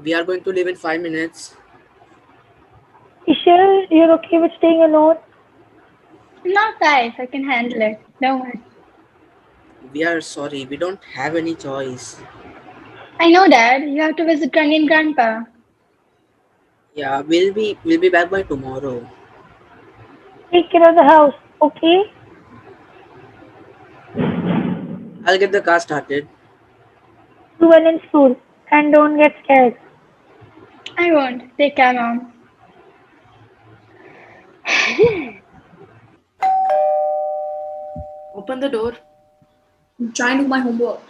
We are going to leave in 5 minutes. You sure you're okay with staying alone? Not guys, I can handle it. Don't worry. We are sorry, we don't have any choice. I know, Dad. You have to visit Granny and Grandpa. Yeah, we'll be back by tomorrow. Take care of the house, okay? I'll get the car started. Do well in school and don't get scared. I won't. Take care, Mom. Open the door. I'm trying to do my homework.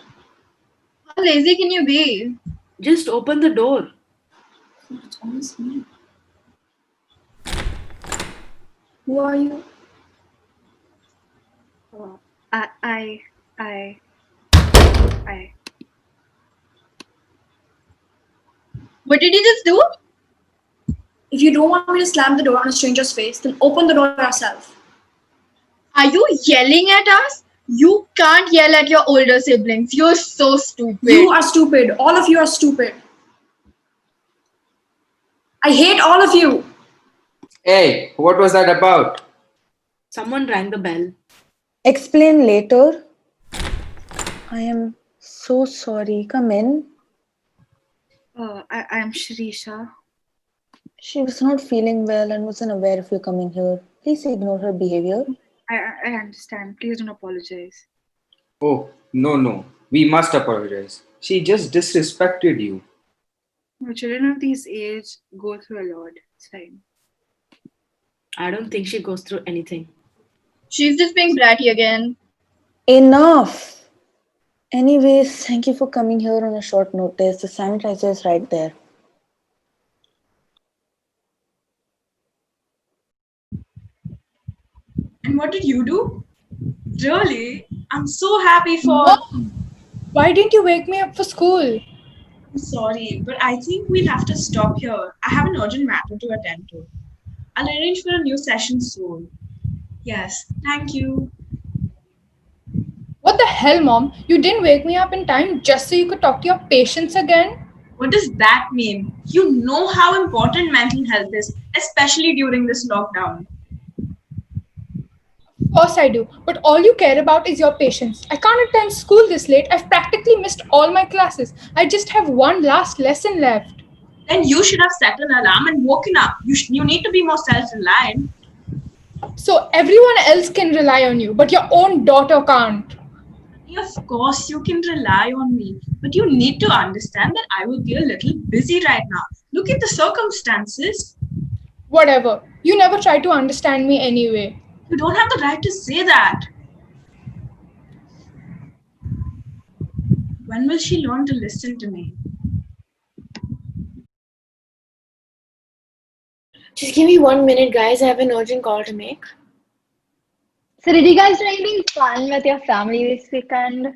How lazy can you be? Just open the door. It's always me. Who are you? I. What did you just do? If you don't want me to slam the door on a stranger's face, then open the door yourself. Are you yelling at us? You can't yell at your older siblings. You're so stupid. You are stupid. All of you are stupid. I hate all of you. Hey, what was that about? Someone rang the bell. Explain later. I am so sorry. Come in. I am Shrisha. She was not feeling well and wasn't aware of you coming here. Please ignore her behavior. I understand. Please don't apologize. Oh, no. We must apologize. She just disrespected you. Children of this age go through a lot. It's fine. I don't think she goes through anything. She's just being bratty again. Enough! Anyways, thank you for coming here on a short notice. The sanitizer is right there. And what did you do? Really? I'm so happy for... Mom, why didn't you wake me up for school? I'm sorry, but I think we'll have to stop here. I have an urgent matter to attend to. I'll arrange for a new session soon. Yes, thank you. What the hell, Mom? You didn't wake me up in time just so you could talk to your patients again? What does that mean? You know how important mental health is, especially during this lockdown. Of course I do, but all you care about is your patients. I can't attend school this late. I've practically missed all my classes. I just have one last lesson left. Then you should have set an alarm and woken up. You need to be more self-reliant. So everyone else can rely on you, but your own daughter can't. Of course, you can rely on me, but you need to understand that I will be a little busy right now. Look at the circumstances. Whatever. You never try to understand me anyway. You don't have the right to say that. When will she learn to listen to me? Just give me 1 minute, guys. I have an urgent call to make. So did you guys do anything fun with your family this weekend?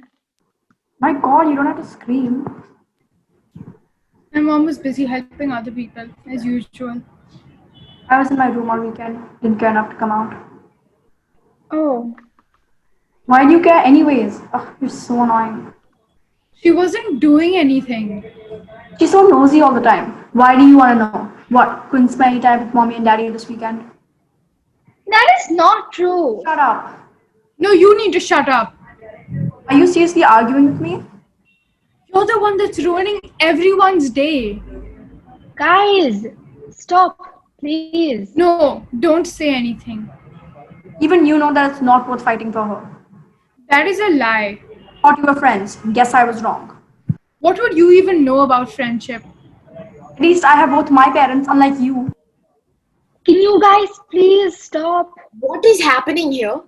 My God, you don't have to scream. My mom was busy helping other people, as usual. I was in my room all weekend. Didn't care enough to come out. Oh. Why do you care anyways? Ugh, you're so annoying. She wasn't doing anything. She's so nosy all the time. Why do you want to know? What? Couldn't spend any time with mommy and daddy this weekend? That is not true. Shut up. No, you need to shut up. Are you seriously arguing with me? You're the one that's ruining everyone's day. Guys, stop, please. No, don't say anything. Even you know that it's not worth fighting for her. That is a lie. Thought you were friends. Guess I was wrong. What would you even know about friendship? At least I have both my parents, unlike you. Can you guys please stop? What is happening here?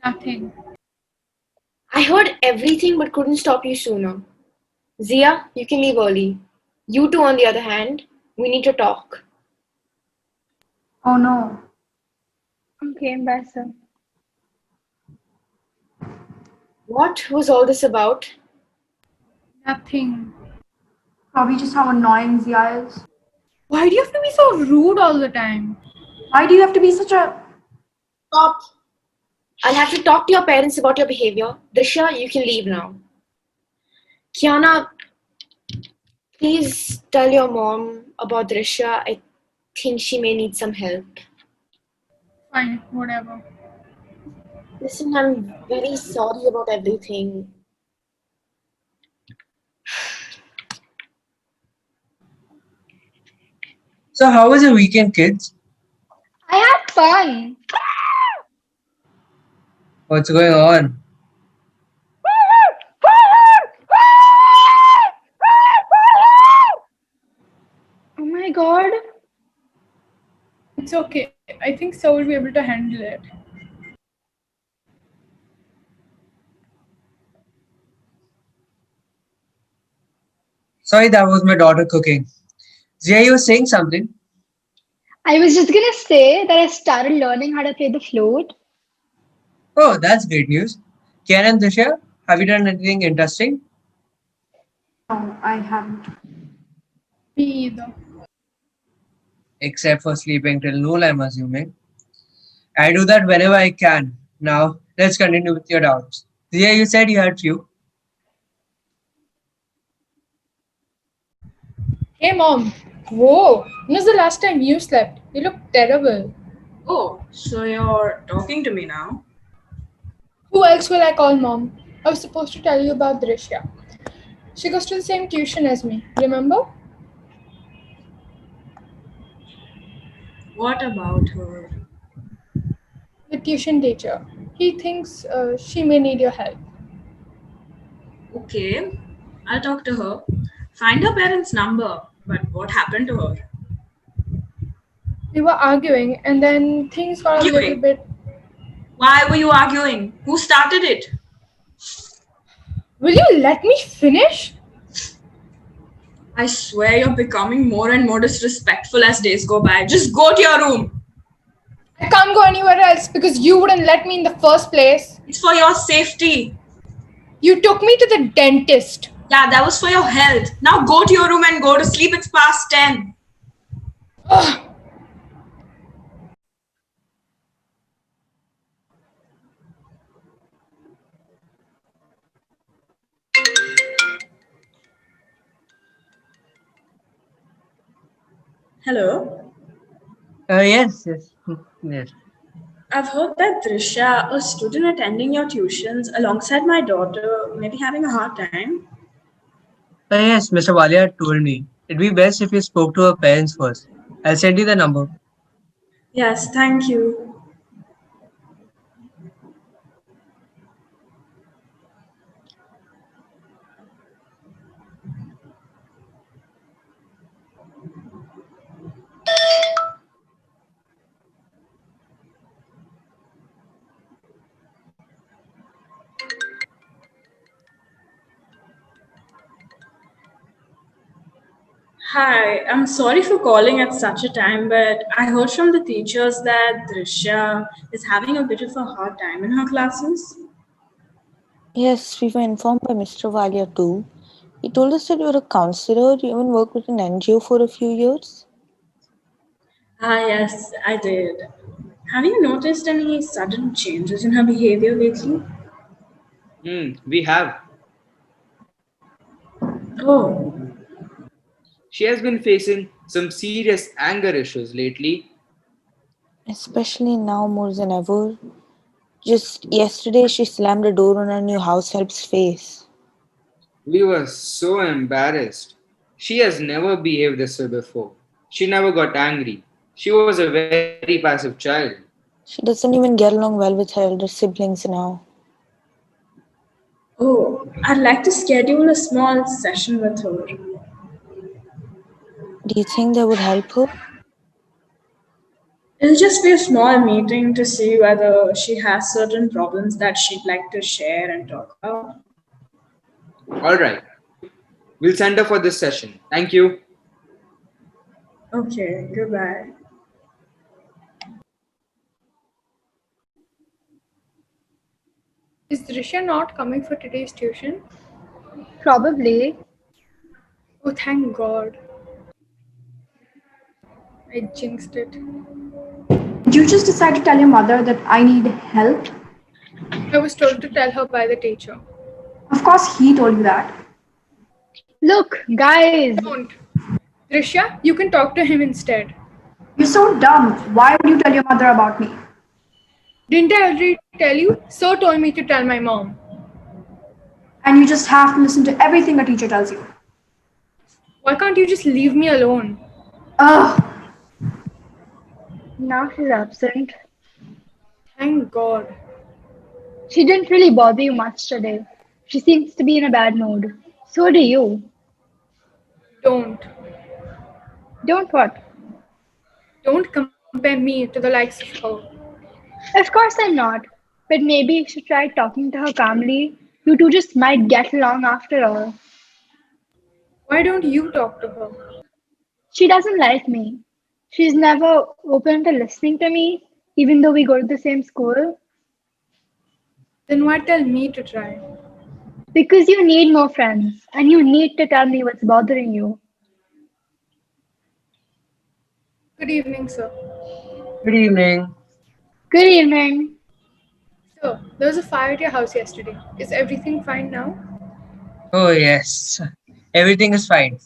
Nothing. I heard everything but couldn't stop you sooner. Zia, you can leave early. You two, on the other hand, we need to talk. Oh no. Okay, bye, sir. What was all this about? Nothing. Probably just how annoying Zia is. Why do you have to be so rude all the time? Why do you have to be such a... Stop. I'll have to talk to your parents about your behavior. Drisha, you can leave now. Kiana, Please tell your mom about Drisha. I think she may need some help. Fine, whatever. Listen, I'm very sorry about everything. So, how was your weekend, kids? I had fun. What's going on? Oh my god. It's okay. I think so will be able to handle it. Sorry, that was my daughter cooking. Zia, you were saying something? I was just gonna say that I started learning how to play the flute. Oh, that's great news. Kian and Disha, have you done anything interesting? No, I haven't. Me either. Except for sleeping till noon, I'm assuming. I do that whenever I can. Now, let's continue with your doubts. Zia, you said you had few. Hey mom. Whoa. When was the last time you slept? You look terrible. Oh, so you're talking to me now? Who else will I call mom? I was supposed to tell you about Drisha. She goes to the same tuition as me. Remember? What about her? The tuition teacher. He thinks she may need your help. Okay, I'll talk to her. Find her parents' number. But what happened to her? We were arguing and then things got a little Arguing? bit. Why were you arguing? Who started it? Will you let me finish? I swear you're becoming more and more disrespectful as days go by. Just go to your room. I can't go anywhere else because you wouldn't let me in the first place. It's for your safety. You took me to the dentist. Yeah, that was for your health. Now go to your room and go to sleep. It's past 10. Ugh. Hello. Yes. I've heard that Drisha, a student attending your tuitions alongside my daughter, may be having a hard time. Yes, Mr. Walia told me. It'd be best if you spoke to her parents first. I'll send you the number. Yes, thank you. Hi, I'm sorry for calling at such a time, but I heard from the teachers that Drisha is having a bit of a hard time in her classes. Yes, we were informed by Mr. Valia too. He told us that you're a counselor, you even worked with an NGO for a few years. Ah, yes, I did. Have you noticed any sudden changes in her behavior lately? We have. Oh, She has been facing some serious anger issues lately. Especially now more than ever. Just yesterday, she slammed a door on her new house help's face. We were so embarrassed. She has never behaved this way before. She never got angry. She was a very passive child. She doesn't even get along well with her elder siblings now. oh, I'd like to schedule a small session with her. Do you think that would help her? It'll just be a small meeting to see whether she has certain problems that she'd like to share and talk about. All right. We'll send her for this session. Thank you. Okay, goodbye. Is Drisha not coming for today's tuition? Probably. Oh, thank God. I jinxed it. Did you just decide to tell your mother that I need help? I was told to tell her by the teacher. Of course, he told you that. Look, guys, Don't. Drisha, you can talk to him instead. You're so dumb. Why would you tell your mother about me? Didn't I already tell you? So told me to tell my mom. And you just have to listen to everything a teacher tells you. Why can't you just leave me alone? Ugh. now she's absent. Thank God. She didn't really bother you much today. She seems to be in a bad mood. So do you. Don't. Don't what? Don't compare me to the likes of her. Of course I'm not. But maybe you should try talking to her calmly. You two just might get along after all. Why don't you talk to her? She doesn't like me. She's never open to listening to me, even though we go to the same school. Then why tell me to try? Because you need more friends, and you need to tell me what's bothering you. Good evening, sir. Good evening. Good evening. Sir, there was a fire at your house yesterday. Is everything fine now? Oh, yes. Everything is fine.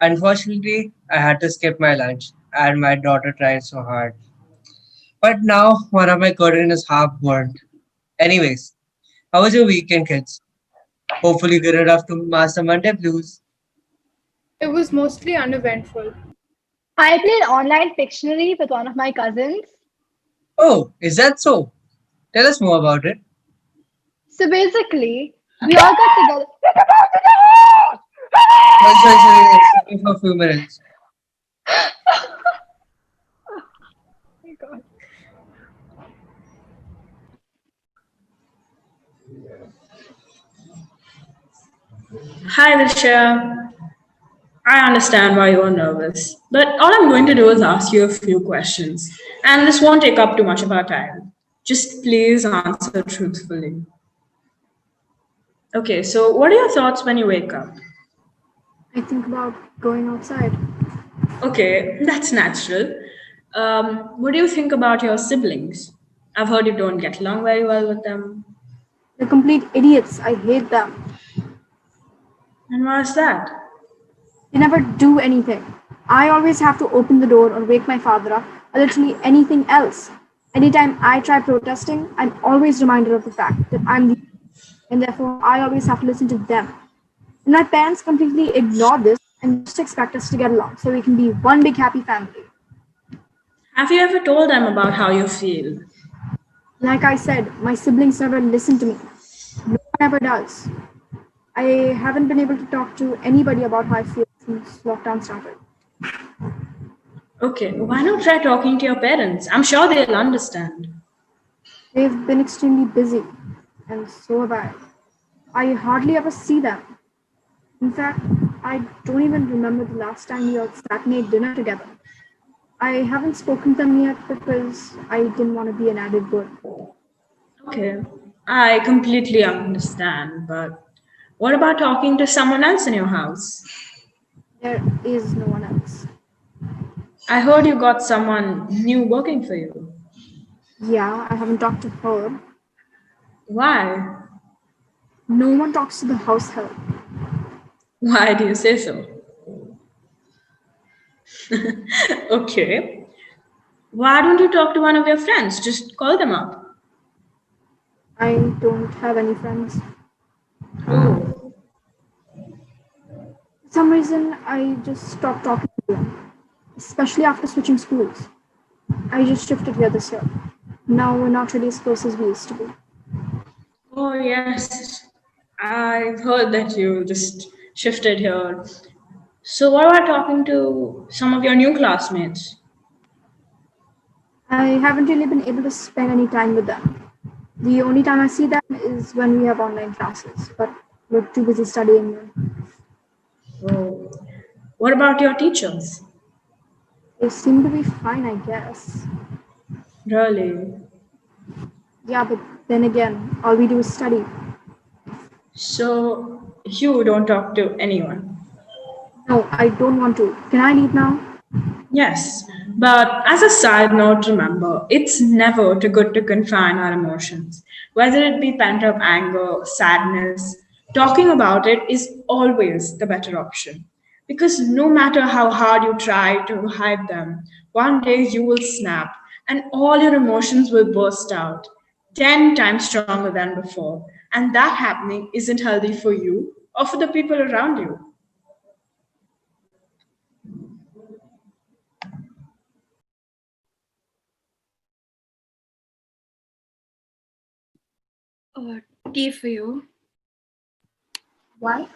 Unfortunately, I had to skip my lunch and my daughter tried so hard. But now one of my curtain is half burnt. Anyways, how was your weekend, kids? Hopefully good enough to master Monday blues. It was mostly uneventful. I played online Pictionary with one of my cousins. Oh, is that so? Tell us more about it. So basically, we all got together. Sorry, sorry, for a few minutes. Oh my God. Hi, Risha. I understand why you're nervous, but all I'm going to do is ask you a few questions, and this won't take up too much of our time. Just please answer truthfully. Okay, so what are your thoughts when you wake up? I think about going outside. Okay, that's natural. What do you think about your siblings? I've heard you don't get along very well with them. They're complete idiots. I hate them. And why is that? They never do anything. I always have to open the door or wake my father up, or literally anything else. Anytime I try protesting, I'm always reminded of the fact that I'm the and therefore I always have to listen to them. And my parents completely ignore this and just expect us to get along so we can be one big happy family. Have you ever told them about how you feel? Like I said, my siblings never listen to me. No one ever does. I haven't been able to talk to anybody about how I feel since lockdown started. Okay, why not try talking to your parents? I'm sure they'll understand. They've been extremely busy, and so have I. I hardly ever see them. In fact, I don't even remember the last time we all sat and ate dinner together. I haven't spoken to them yet because I didn't want to be an added burden. Okay, I completely understand, but what about talking to someone else in your house? There is no one else. I heard you got someone new working for you. Yeah, I haven't talked to her. Why? No one talks to the house help. Why do you say so? Okay. Why don't you talk to one of your friends? Just call them up. I don't have any friends. Oh, For some reason, I just stopped talking to them, especially after switching schools. I just shifted here this year. Now we're not really as close as we used to be. oh yes. I've heard that you just shifted here. So what about talking to some of your new classmates? I haven't really been able to spend any time with them. The only time I see them is when we have online classes, but we're too busy studying them. Oh, what about your teachers? They seem to be fine, I guess. Really? Yeah, but then again, all we do is study. So you don't talk to anyone? No, I don't want to. Can I leave now? Yes, but as a side note, remember, it's never too good to confine our emotions, whether it be pent up anger, sadness, Talking about it is always the better option. Because no matter how hard you try to hide them, one day you will snap and all your emotions will burst out 10 times stronger than before. And that happening isn't healthy for you or for the people around you. Tea for you. Why?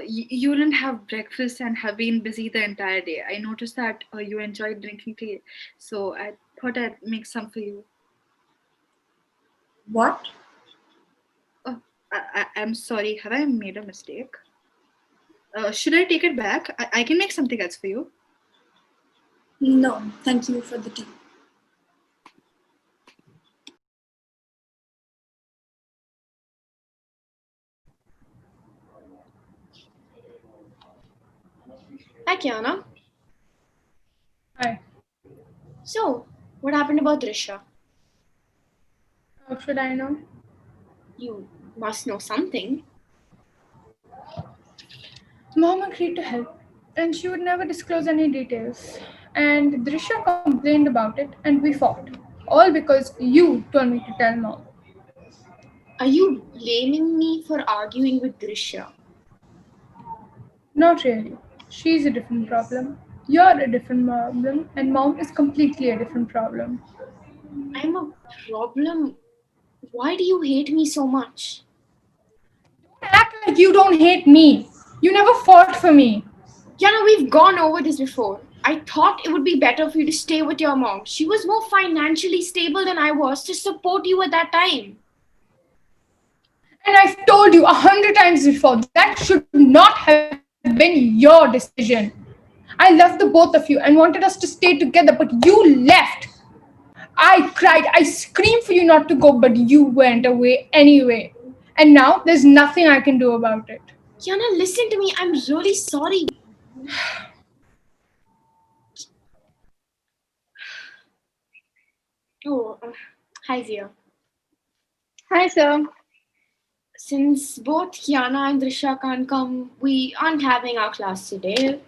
You didn't have breakfast and have been busy the entire day. I noticed that you enjoyed drinking tea, so I thought I'd make some for you. What? I'm sorry, have I made a mistake? Should I take it back? I can make something else for you. No, thank you for the tea. Hi, Kiana. Hi. So, what happened about Drisha? How should I know? You must know something. Mom agreed to help, and she would never disclose any details. And Drisha complained about it, and we fought. All because you told me to tell Mom. Are you blaming me for arguing with Drisha? Not really. She's a different problem. You're a different problem, and Mom is completely a different problem. I'm a problem. Why do you hate me so much? Act like you don't hate me. You never fought for me. Kiana, we've gone over this before. I thought it would be better for you to stay with your mom. She was more financially stable than I was to support you at that time. And I've told you 100 times before that should not have been your decision. I loved the both of you and wanted us to stay together, but you left. I cried, I screamed for you not to go, but you went away anyway. And now there's nothing I can do about it. Kiana, listen to me. I'm really sorry. Oh, hi, Zia. Hi, sir. Since both Kiana and Drisha can't come, we aren't having our class today.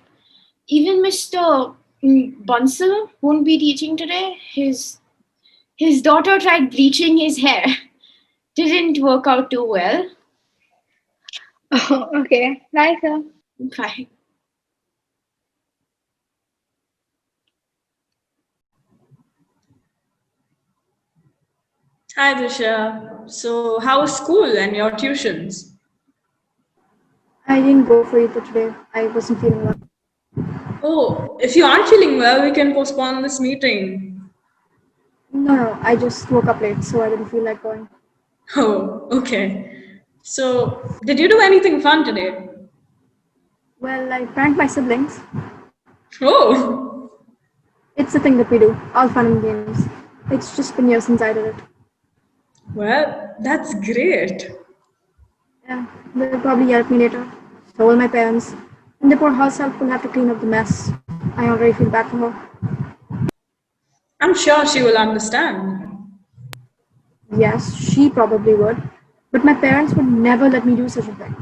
Even Mr. Bansal won't be teaching today. His daughter tried bleaching his hair. Didn't work out too well. Oh, okay. Bye, sir. Bye. Hi, Disha. So, how was school and your tuitions? I didn't go for either today. I wasn't feeling well. Oh, if you aren't feeling well, we can postpone this meeting. No, I just woke up late, so I didn't feel like going. Oh, okay. So, did you do anything fun today? Well, I pranked my siblings. Oh, It's a thing that we do, all fun and games. It's just been years since I did it. well, that's great. Yeah, they'll probably yell at me later. So will my parents. And the poor house help will have to clean up the mess. I already feel bad for her. I'm sure she will understand. Yes, she probably would. But my parents would never let me do such a thing.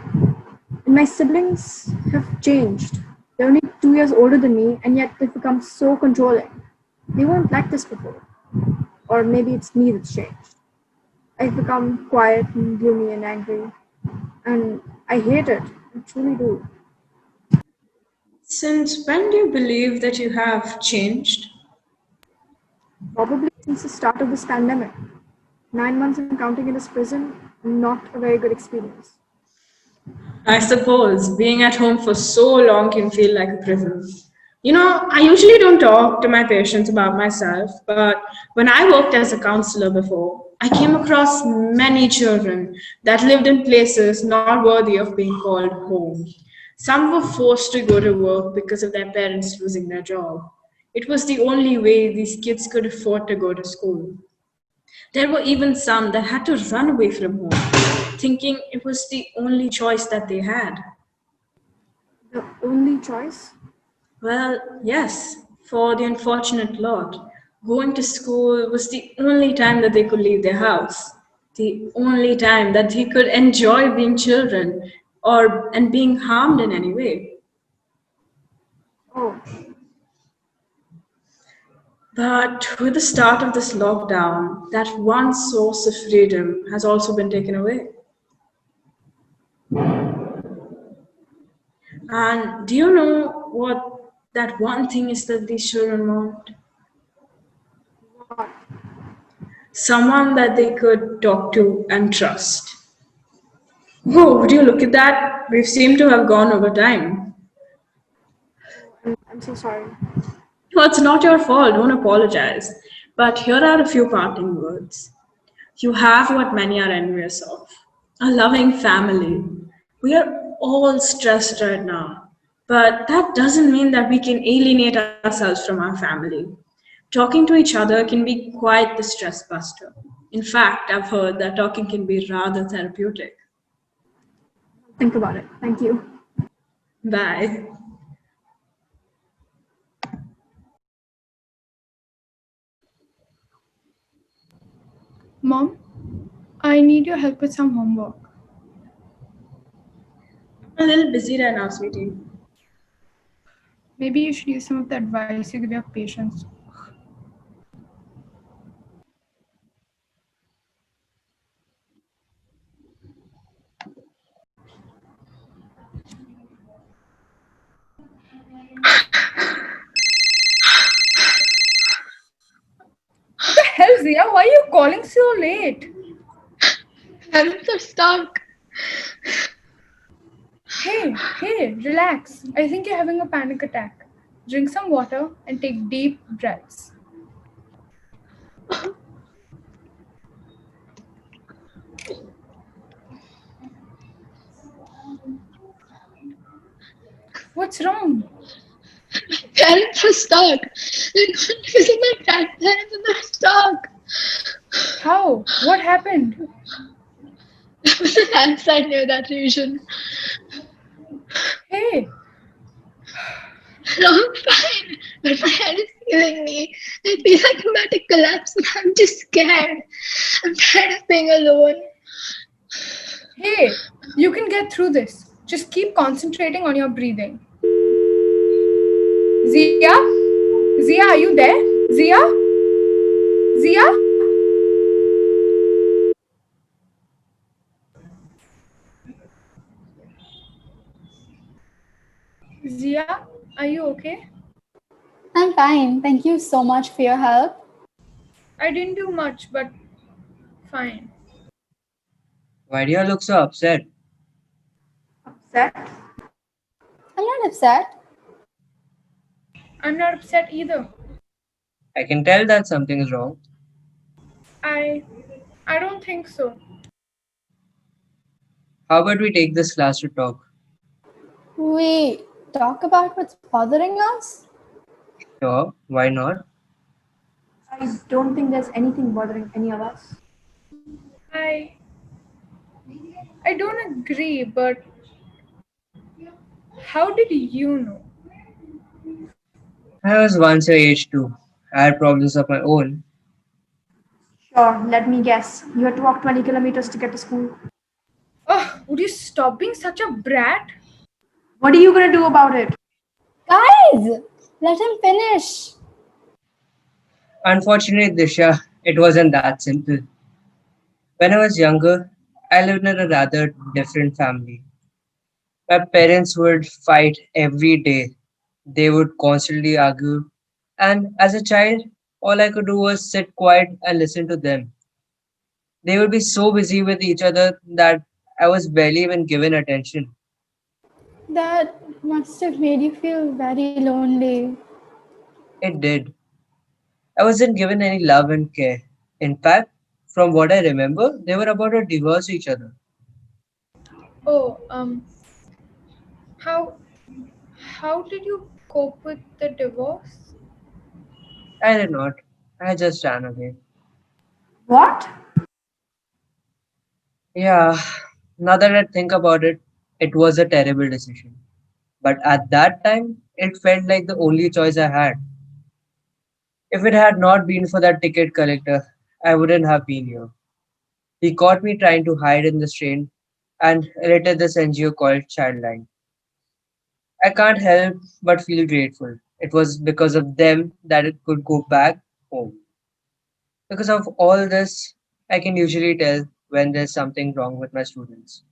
And my siblings have changed. They're only 2 years older than me, and yet they've become so controlling. They weren't like this before. Or maybe it's me that's changed. I've become quiet and gloomy and angry. And I hate it. I truly do. Since when do you believe that you have changed? Probably since the start of this pandemic. 9 months and counting in this prison, not a very good experience. I suppose being at home for so long can feel like a prison. I usually don't talk to my patients about myself, but when I worked as a counselor before, I came across many children that lived in places not worthy of being called home. Some were forced to go to work because of their parents losing their job. It was the only way these kids could afford to go to school. There were even some that had to run away from home, thinking it was the only choice that they had. The only choice? Well, yes, for the unfortunate lot, going to school was the only time that they could leave their house. The only time that they could enjoy being children or and being harmed in any way. Oh, But with the start of this lockdown, that one source of freedom has also been taken away. And do you know what that one thing is that these children want? what? Someone that they could talk to and trust. Oh, would you look at that? We seem to have gone over time. I'm so sorry. No, it's not your fault. Don't apologize. But here are a few parting words. You have what many are envious of, a loving family. We are all stressed right now, but that doesn't mean that we can alienate ourselves from our family. Talking to each other can be quite the stress buster. In fact, I've heard that talking can be rather therapeutic. Think about it. Thank you. Bye. Mom, I need your help with some homework. I'm a little busy right now, sweetie. Maybe you should use some of the advice you give your patients. What the hell, Zia? Why are you calling so late? Parents are stuck. Hey, relax. I think you're having a panic attack. Drink some water and take deep breaths. What's wrong? Parents are stuck. They're not because of my grandparents and they're stuck. How? What happened? There was a landslide near that region. Hey, No, I'm fine. But my head is killing me. I feel like I'm about to collapse and I'm just scared. I'm tired of being alone. hey, you can get through this. Just keep concentrating on your breathing. Zia? Zia, are you there? Zia? Zia? Zia, are you okay? I'm fine. Thank you so much for your help. I didn't do much, but fine. Why do you look so upset? Upset? I'm not upset. I'm not upset either. I can tell that something is wrong. I I don't think so. How about we take this class to talk? We talk about what's bothering us? Sure, why not? I don't think there's anything bothering any of us. I I don't agree, but how did you know? I was once your age too. I had problems of my own. Sure, let me guess. You had to walk 20 kilometers to get to school. Oh, would you stop being such a brat? What are you gonna do about it? Guys, let him finish. Unfortunately, Disha, it wasn't that simple. When I was younger, I lived in a rather different family. My parents would fight every day. They would constantly argue. And as a child, all I could do was sit quiet and listen to them. They would be so busy with each other that I was barely even given attention. That must have made you feel very lonely. It did. I wasn't given any love and care. In fact, from what I remember, they were about to divorce each other. Oh, how how did you cope with the divorce? I did not. I just ran away. What? Yeah, now that I think about it, it was a terrible decision. But at that time, it felt like the only choice I had. If it had not been for that ticket collector, I wouldn't have been here. He caught me trying to hide in the train and elected this NGO called CHILDLINE. I can't help but feel grateful. It was because of them that it could go back home. Because of all this, I can usually tell when there's something wrong with my students.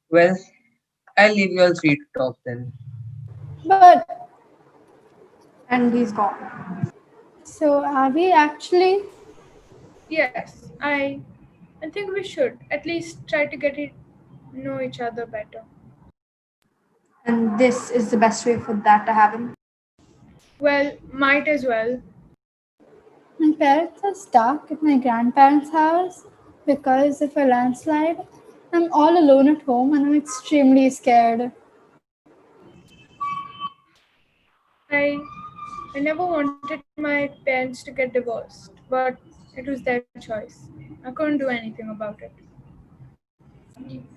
Well, I'll leave you all free to talk then. But And he's gone. so are we actually? Yes, I think we should at least try to get it know each other better. And this is the best way for that to happen. Well, might as well. My parents are stuck at my grandparents' house because of a landslide. I'm all alone at home and I'm extremely scared. I I never wanted my parents to get divorced, but it was their choice. I couldn't do anything about it.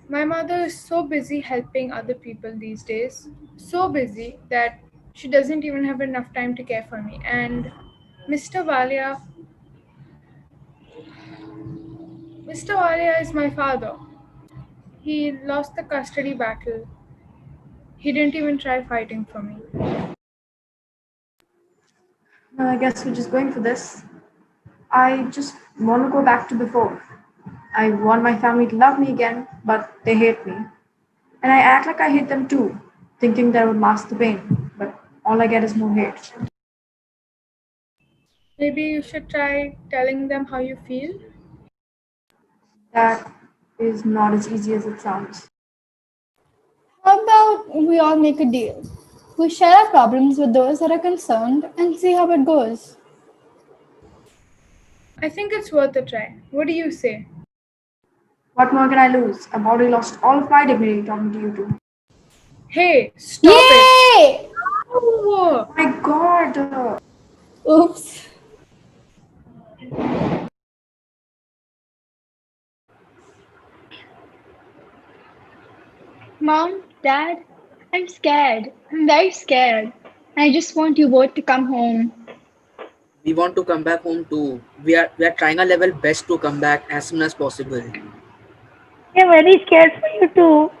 My mother is so busy helping other people these days, so busy that she doesn't even have enough time to care for me. And Mr. Valia, Mr. Valia is my father. He lost the custody battle. He didn't even try fighting for me. Well, I guess we're just going for this. I just want to go back to before. I want my family to love me again, but they hate me. And I act like I hate them too, thinking that I would mask the pain. But all I get is more hate. Maybe you should try telling them how you feel. That is not as easy as it sounds. How about we all make a deal? We share our problems with those that are concerned and see how it goes. I think it's worth a try. What do you say? What more can I lose? I've already lost all of my dignity talking to you two. Hey, stop it! Yay! Oh, Oh my god! Oops. Mom, Dad, I'm scared. I'm very scared. I just want you both to come home. We want to come back home too. We are trying our level best to come back as soon as possible. We are very scared for you too.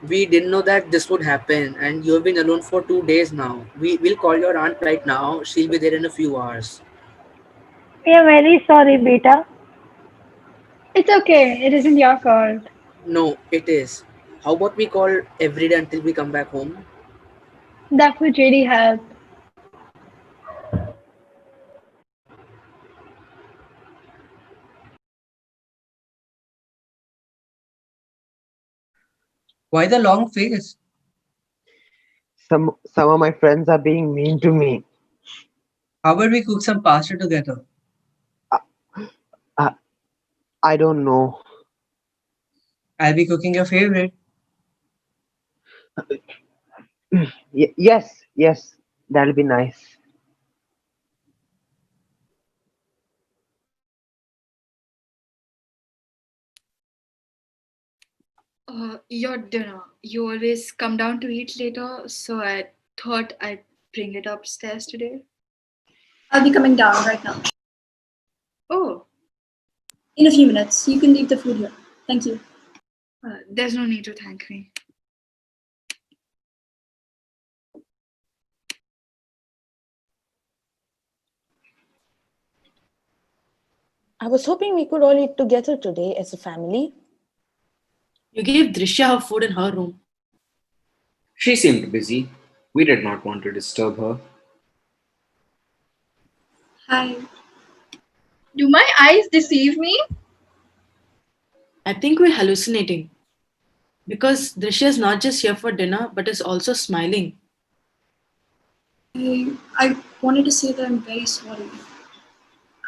We didn't know that this would happen, and you have been alone for 2 days now. We will call your aunt right now. She'll be there in a few hours. We are very sorry, beta. It's okay. It isn't your fault. No, it is. How about we call every day until we come back home? That would really help. Why the long face? Some of my friends are being mean to me. How about we cook some pasta together? I, I, I don't know. I'll be cooking your favorite. Yes, that'll be nice. Your dinner. You always come down to eat later, so I thought I'd bring it upstairs today. I'll be coming down right now. Oh, In a few minutes. You can leave the food here. Thank you. there's no need to thank me. I was hoping we could all eat together today as a family. You gave Drishya her food in her room. She seemed busy. We did not want to disturb her. Hi. do my eyes deceive me? I think we're hallucinating. Because Drishya is not just here for dinner, but is also smiling. I wanted to say that I'm very sorry.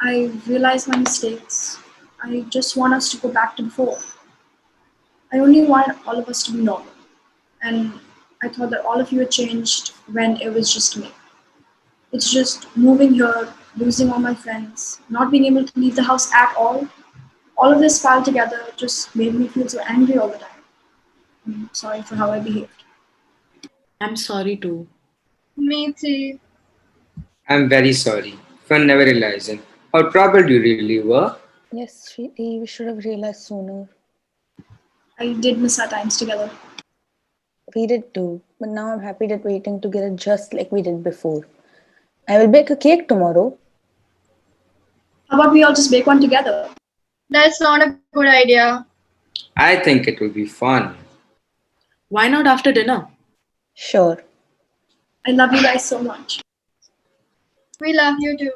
I realized my mistakes. I just want us to go back to before. I only wanted all of us to be normal. And I thought that all of you had changed when it was just me. It's just moving here, losing all my friends, not being able to leave the house at all. All of this piled together just made me feel so angry all the time. I'm sorry for how I behaved. I'm sorry too. Me too. I'm very sorry for never realizing How troubled you really were. Yes, we should have realized sooner. I did miss our times together. We did too, but now I'm happy that we're eating together just like we did before. I will bake a cake tomorrow. How about we all just bake one together? That's not a good idea. I think it will be fun. Why not after dinner? Sure. I love you guys so much. We love you too.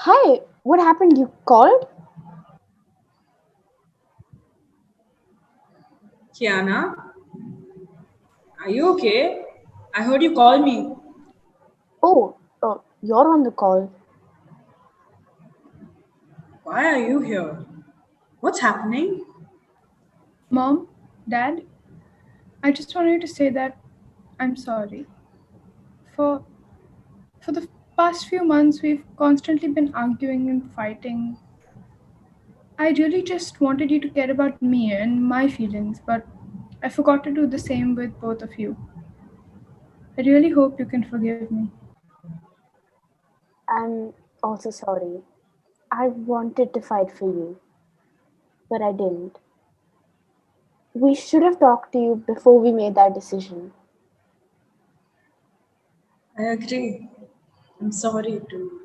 Hi, what happened? You called? Kiana, are you okay? I heard you call me. Oh, you're on the call. Why are you here? What's happening? Mom, Dad, I just wanted to say that I'm sorry. For for the past few months we've constantly been arguing and fighting. I really just wanted you to care about me and my feelings, but I forgot to do the same with both of you. I really hope you can forgive me. I'm also sorry. I wanted to fight for you, but I didn't. We should have talked to you before we made that decision. I agree. I'm sorry too.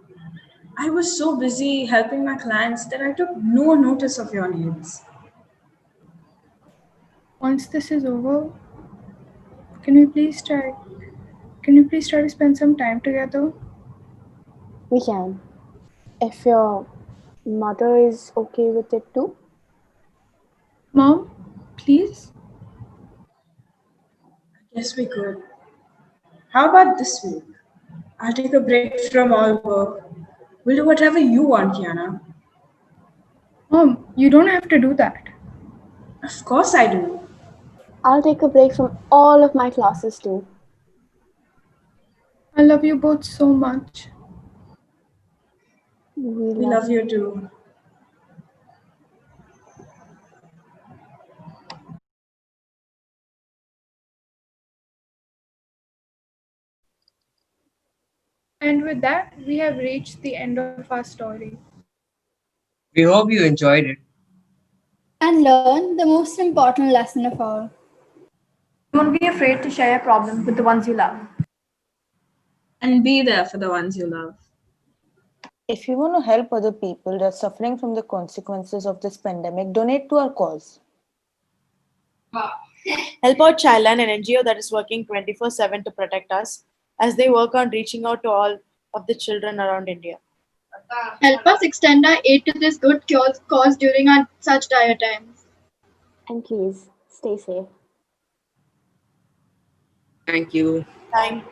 I was so busy helping my clients that I took no notice of your needs. Once this is over, can we please try can you please try to spend some time together? We can. If your mother is okay with it too. Mom, please? I guess we could. How about this week? I'll take a break from all work. We'll do whatever you want, Kiana. Mom, you don't have to do that. Of course I do. I'll take a break from all of my classes too. I love you both so much. We We love love you too. And with that, we have reached the end of our story. We hope you enjoyed it. And learn the most important lesson of all. Don't be afraid to share your problems with the ones you love. And be there for the ones you love. If you want to help other people that are suffering from the consequences of this pandemic, donate to our cause. Help out CHILDLINE, an NGO that is working 24/7 to protect us as they work on reaching out to all of the children around India. Help us extend our aid to this good cause during our such dire times. And please stay safe. Thank you. Thank